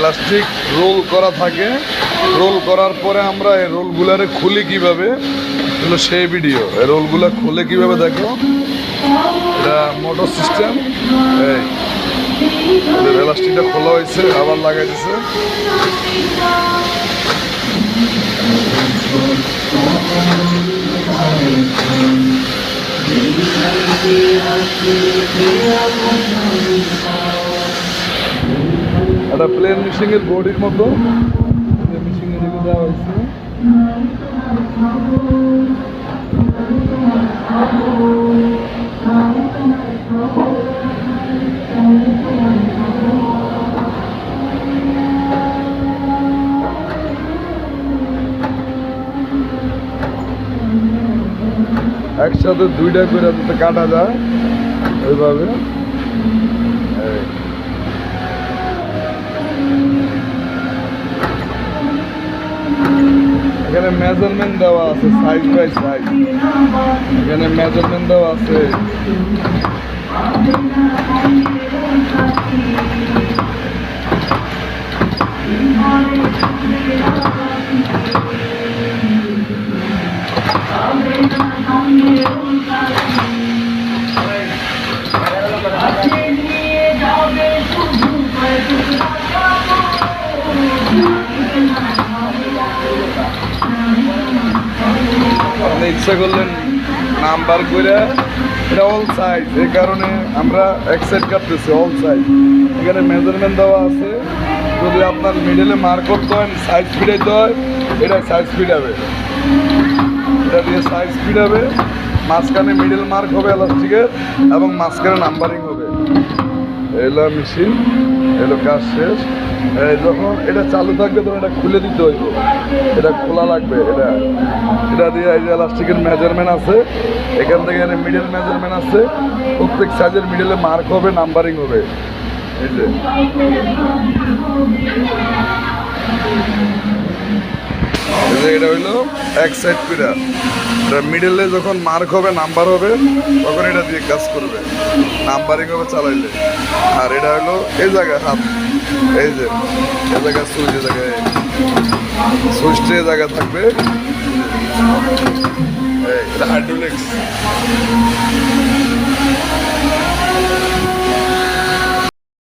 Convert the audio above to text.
Elastic role করা থাকে। Role করার পরে আমরা এই রোলগুলারে খুলি কিভাবে, এগুলো সেই ভিডিও। এই রোলগুলা খুলে কিভাবে দেখো, এটা মোটর সিস্টেম। এই এলাস্টিকটা খোলা হয়েছে, আবার লাগাই দিছে। একটা প্লেন মিশিংয়ের বডির মতো মিশিং এর দেওয়া হয়েছে। একসাথে দুইটা করে যাতে কাটা যায় ওইভাবে। এখানে মেজারমেন্ট দেওয়া আছে, সাইজ বাই সাইজ। এখানে মেজারমেন্ট দেওয়া আছে। আপনি ইচ্ছা করলেন নাম্বার করে, এটা অল সাইজ, এই কারণে আমরা এক সাইড কাটতেছি অল সাইজ। এখানে মেজারমেন্ট দেওয়া আছে। যদি আপনার মিডলে মার্ক করতে হয়, সাইজ ফিরাইতে হয়, এটা সাইজ ফিরাবে। এটা দিয়ে সাইজ ফিরাবে, মাঝখানে মিডল মার্ক হবে এলাস্টিকের এবং মাঝখানে নাম্বারিং হবে। এলো মেশিন, এলো কাজ শেষ। যখন এটা চালু থাকবে তখন এটা খুলে দিতে হইব, এটা খোলা লাগবে। এটা দিয়ে এই যে এলাস্টিকের মেজারমেন্ট আছে, এখান থেকে এখানে মিডল মেজারমেন্ট আছে। প্রত্যেক সাইজের মিডলে মার্ক হবে, নাম্বারিং হবে। এই যে এটা হইলো এক সাইড পিরা। এটা মিডলে যখন মার্ক হবে, নাম্বার হবে, তখন এটা দিয়ে কাজ করবে, নাম্বারিং হবে চালাইলে। আর এটা হলো এই জায়গায় হাত, এই যে এই জায়গায় সুইচ, এই জায়গায় সুইচটা এই জায়গায় থাকবে। এটা হাইড্রোলিক্স।